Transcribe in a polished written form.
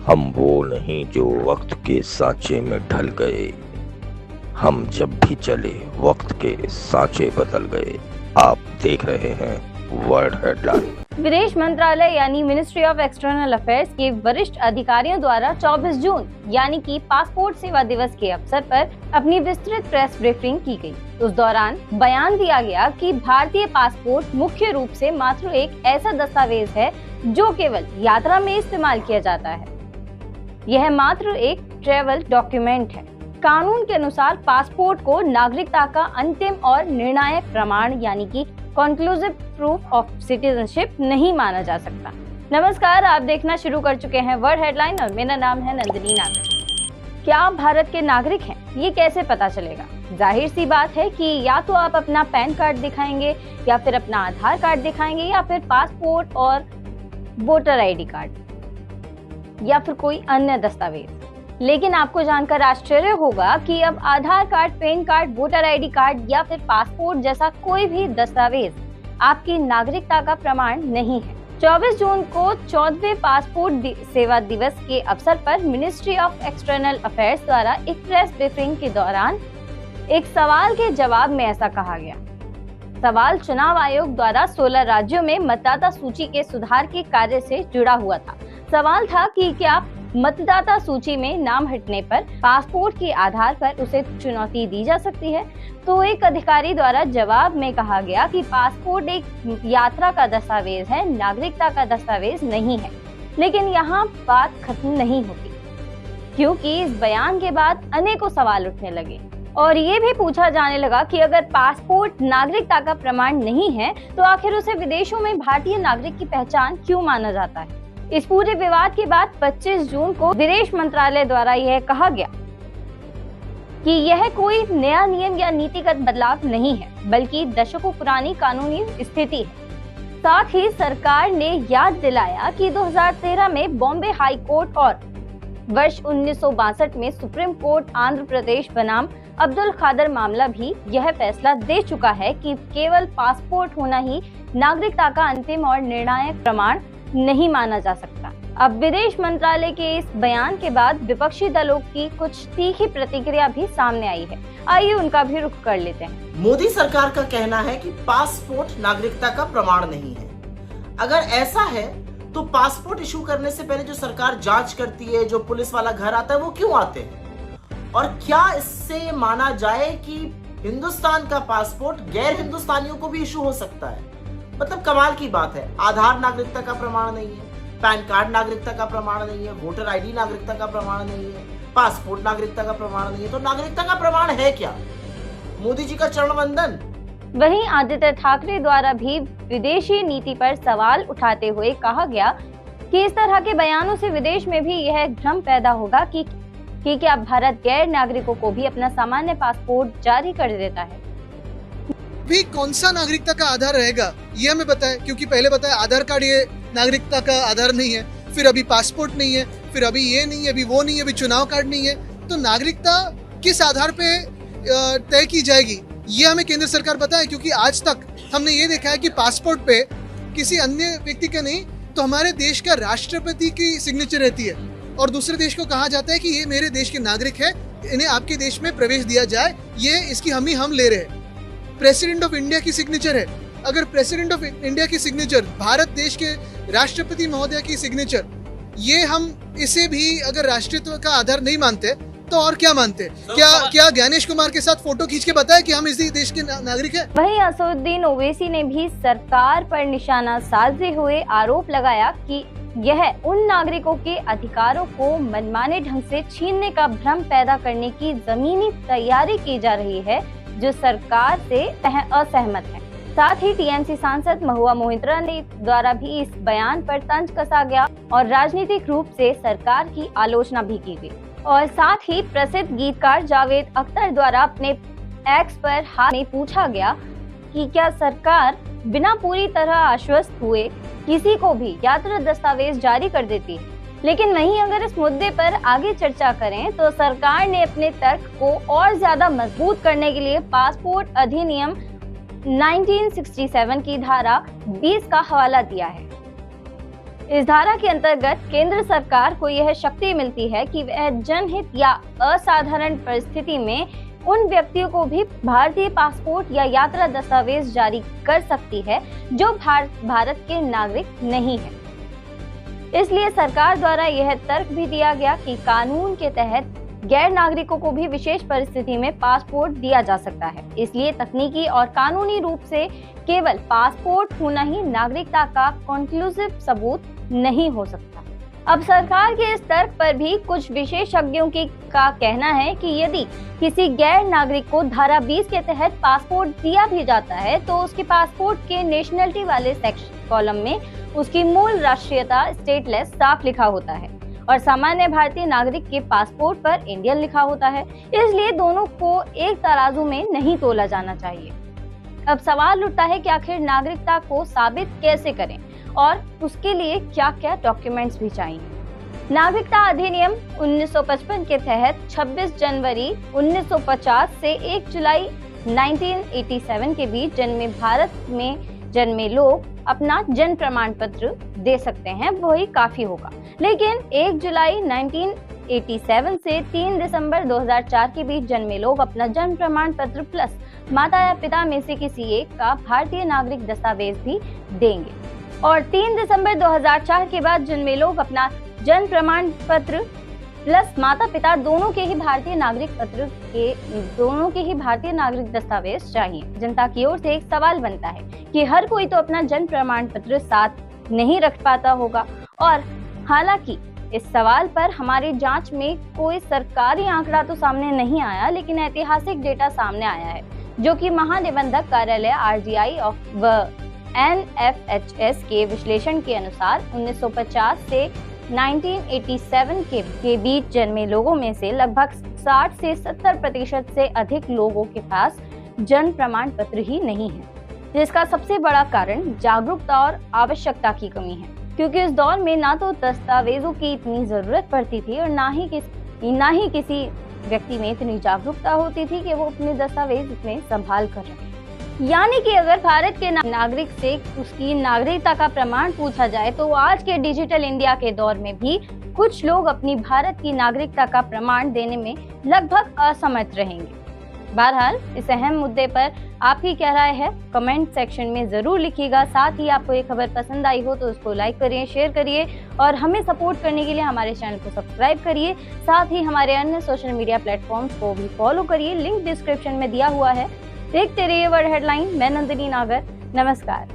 हम वो नहीं जो वक्त के सांचे में ढल गए। हम जब भी चले वक्त के सांचे बदल गए। आप देख रहे हैं वर्ल्ड हेडलाइन। विदेश मंत्रालय यानी मिनिस्ट्री ऑफ एक्सटर्नल अफेयर्स के वरिष्ठ अधिकारियों द्वारा 24 जून यानी कि पासपोर्ट सेवा दिवस के अवसर पर अपनी विस्तृत प्रेस ब्रीफिंग की गई। उस दौरान बयान दिया गया कि भारतीय पासपोर्ट मुख्य रूप से मात्र एक ऐसा दस्तावेज है जो केवल यात्रा में इस्तेमाल किया जाता है। यह मात्र एक ट्रैवल डॉक्यूमेंट है। कानून के अनुसार पासपोर्ट को नागरिकता का अंतिम और निर्णायक प्रमाण यानी कि कंक्लूसिव प्रूफ ऑफ सिटीजनशिप नहीं माना जा सकता। नमस्कार, आप देखना शुरू कर चुके हैं वर्ल्ड हेडलाइन और मेरा नाम है नंदिनी नागर। क्या आप भारत के नागरिक हैं, ये कैसे पता चलेगा? जाहिर सी बात है कि या तो आप अपना पैन कार्ड दिखाएंगे या फिर अपना आधार कार्ड दिखाएंगे या फिर पासपोर्ट और वोटर आईडी कार्ड या फिर कोई अन्य दस्तावेज। लेकिन आपको जानकर आश्चर्य होगा कि अब Aadhaar card, PAN card, voter ID card या फिर पासपोर्ट जैसा कोई भी दस्तावेज आपकी नागरिकता का प्रमाण नहीं है। 24 जून को 14वें पासपोर्ट सेवा दिवस के अवसर पर मिनिस्ट्री ऑफ एक्सटर्नल अफेयर्स द्वारा एक प्रेस ब्रीफिंग के दौरान एक सवाल के जवाब में ऐसा कहा गया। सवाल चुनाव आयोग द्वारा 16 राज्यों में मतदाता सूची के सुधार के कार्य से जुड़ा हुआ था। सवाल था कि क्या मतदाता सूची में नाम हटने पर पासपोर्ट के आधार पर उसे चुनौती दी जा सकती है? तो एक अधिकारी द्वारा जवाब में कहा गया कि पासपोर्ट एक यात्रा का दस्तावेज है, नागरिकता का दस्तावेज नहीं है। लेकिन यहाँ बात खत्म नहीं होती, क्योंकि इस बयान के बाद अनेकों सवाल उठने लगे और ये भी पूछा जाने लगा कि अगर पासपोर्ट नागरिकता का प्रमाण नहीं है तो आखिर उसे विदेशों में भारतीय नागरिक की पहचान क्यों माना जाता है? इस पूरे विवाद के बाद 25 जून को विदेश मंत्रालय द्वारा यह कहा गया कि यह कोई नया नियम या नीतिगत बदलाव नहीं है, बल्कि दशकों पुरानी कानूनी स्थिति है। साथ ही सरकार ने याद दिलाया कि 2013 में बॉम्बे हाई कोर्ट और वर्ष 1962 में सुप्रीम कोर्ट आंध्र प्रदेश बनाम अब्दुल खादर मामला भी यह फैसला दे चुका है कि केवल पासपोर्ट होना ही नागरिकता का अंतिम और निर्णायक प्रमाण नहीं माना जा सकता। अब विदेश मंत्रालय के इस बयान के बाद विपक्षी दलों की कुछ तीखी प्रतिक्रिया भी सामने आई है। आइए उनका भी रुख कर लेते हैं। मोदी सरकार का कहना है कि पासपोर्ट नागरिकता का प्रमाण नहीं है। अगर ऐसा है तो पासपोर्ट इशू करने से पहले जो सरकार जांच करती है, जो पुलिस वाला घर आता है, वो क्यों आते हैं? और क्या इससे माना जाए कि हिंदुस्तान का पासपोर्ट गैर हिंदुस्तानियों को भी इशू हो सकता है? मतलब कमाल की बात है। आधार नागरिकता का प्रमाण नहीं है, पैन कार्ड नागरिकता का प्रमाण नहीं है, वोटर आईडी नागरिकता का प्रमाण नहीं है, पासपोर्ट नागरिकता का प्रमाण नहीं है, तो नागरिकता का प्रमाण है क्या? मोदी जी का चरण वंदन। वहीं आदित्य ठाकरे द्वारा भी विदेशी नीति पर सवाल उठाते हुए कहा गया कि इस तरह के बयानों से विदेश में भी यह भ्रम पैदा होगा कि क्या भारत गैर नागरिकों को भी अपना सामान्य पासपोर्ट जारी कर देता है। भी कौन सा नागरिकता का आधार रहेगा ये हमें पता है, क्योंकि पहले बताया आधार कार्ड ये नागरिकता का आधार नहीं है, फिर अभी पासपोर्ट नहीं है, फिर अभी ये नहीं है, अभी वो नहीं है, अभी चुनाव कार्ड नहीं है। तो नागरिकता किस आधार पे तय की जाएगी ये हमें केंद्र सरकार पता है, क्योंकि आज तक हमने ये देखा है कि पासपोर्ट पे किसी अन्य व्यक्ति का नहीं तो हमारे देश का राष्ट्रपति की सिग्नेचर रहती है और दूसरे देश को कहा जाता है कि ये मेरे देश के नागरिक है, इन्हें आपके देश में प्रवेश दिया जाए, ये इसकी हमी हम ले रहे हैं। प्रेसिडेंट ऑफ इंडिया की सिग्नेचर है, अगर प्रेसिडेंट ऑफ इंडिया की सिग्नेचर, भारत देश के राष्ट्रपति महोदय की सिग्नेचर, ये हम इसे भी अगर राष्ट्रीयत्व का आधार नहीं मानते तो और क्या मानते? क्या ज्ञानेश कुमार के साथ फोटो खींच के बताया कि हम इसी देश के नागरिक हैं? वहीं असदुद्दीन ओवैसी ने भी सरकार पर निशाना साधते हुए आरोप लगाया कि यह उन नागरिकों के अधिकारों को मनमाने ढंग से छीनने का भ्रम पैदा करने की जमीनी तैयारी की जा रही है जो सरकार से असहमत है। साथ ही टीएमसी सांसद महुआ मोहित्रा ने द्वारा भी इस बयान पर तंज कसा गया और राजनीतिक रूप से सरकार की आलोचना भी की गई। और साथ ही प्रसिद्ध गीतकार जावेद अख्तर द्वारा अपने एक्स पर हाथ में पूछा गया कि क्या सरकार बिना पूरी तरह आश्वस्त हुए किसी को भी यात्रा दस्तावेज जारी कर देती है। लेकिन वहीं अगर इस मुद्दे पर आगे चर्चा करें तो सरकार ने अपने तर्क को और ज्यादा मजबूत करने के लिए पासपोर्ट अधिनियम 1967 की धारा 20 का हवाला दिया है। इस धारा के अंतर्गत केंद्र सरकार को यह शक्ति मिलती है कि वह जनहित या असाधारण परिस्थिति में उन व्यक्तियों को भी भारतीय पासपोर्ट या यात्रा दस्तावेज जारी कर सकती है जो भारत के नागरिक नहीं है। इसलिए सरकार द्वारा यह तर्क भी दिया गया कि कानून के तहत गैर नागरिकों को भी विशेष परिस्थिति में पासपोर्ट दिया जा सकता है। इसलिए तकनीकी और कानूनी रूप से केवल पासपोर्ट होना ही नागरिकता का कंक्लूसिव सबूत नहीं हो सकता। अब सरकार के इस तर्क पर भी कुछ विशेषज्ञों का कहना है कि यदि किसी गैर नागरिक को धारा 20 के तहत पासपोर्ट दिया भी जाता है तो उसके पासपोर्ट के नेशनलिटी वाले सेक्शन कॉलम में उसकी मूल राष्ट्रीयता स्टेटलेस साफ लिखा होता है और सामान्य भारतीय नागरिक के पासपोर्ट पर इंडियन लिखा होता है। इसलिए दोनों को एक तराजू में नहीं तोला जाना चाहिए। अब सवाल उठता है कि आखिर नागरिकता को साबित कैसे करें और उसके लिए क्या क्या डॉक्यूमेंट्स भी चाहिए। नागरिकता अधिनियम 1955 के तहत 26 जनवरी 1950 से 1 जुलाई 1987 के बीच जन्मे भारत में जन्मे लोग अपना जन्म प्रमाण पत्र दे सकते हैं, वही काफी होगा। लेकिन 1 जुलाई 1987 से 3 दिसंबर 2004 के बीच जन्मे लोग अपना जन्म प्रमाण पत्र प्लस माता या पिता में से किसी एक का भारतीय नागरिक दस्तावेज भी देंगे और 3 दिसंबर 2004 के बाद जन्मे लोग अपना जन्म प्रमाण पत्र प्लस माता पिता दोनों के ही भारतीय नागरिक दस्तावेज चाहिए। जनता की ओर से एक सवाल बनता है कि हर कोई तो अपना जन्म प्रमाण पत्र साथ नहीं रख पाता होगा और हालांकि इस सवाल पर हमारी जांच में कोई सरकारी आंकड़ा तो सामने नहीं आया, लेकिन ऐतिहासिक डेटा सामने आया है जो कि महानिबंधक कार्यालय RGI व NFHS के विश्लेषण के अनुसार 1950 से 1987 के बीच जन्मे लोगों में से लगभग 60 से 70% से अधिक लोगों के पास जन्म प्रमाण पत्र ही नहीं है, जिसका सबसे बड़ा कारण जागरूकता और आवश्यकता की कमी है, क्योंकि इस दौर में ना तो दस्तावेजों की इतनी जरूरत पड़ती थी और ना ही किसी व्यक्ति में इतनी जागरूकता होती थी कि वो अपने दस्तावेज इतने संभाल कर रखे। यानी कि अगर भारत के नागरिक से उसकी नागरिकता का प्रमाण पूछा जाए तो आज के डिजिटल इंडिया के दौर में भी कुछ लोग अपनी भारत की नागरिकता का प्रमाण देने में लगभग असमर्थ रहेंगे। बहरहाल इस अहम मुद्दे पर आपकी क्या राय है कमेंट सेक्शन में जरूर लिखिएगा। साथ ही आपको ये खबर पसंद आई हो तो उसको लाइक करिए, शेयर करिए और हमें सपोर्ट करने के लिए हमारे चैनल को सब्सक्राइब करिए। साथ ही हमारे अन्य सोशल मीडिया प्लेटफॉर्म्स को भी फॉलो करिए, लिंक डिस्क्रिप्शन में दिया हुआ है। देखते रहिए वर्ल्ड हेडलाइन। मैं नंदिनी नागर, नमस्कार।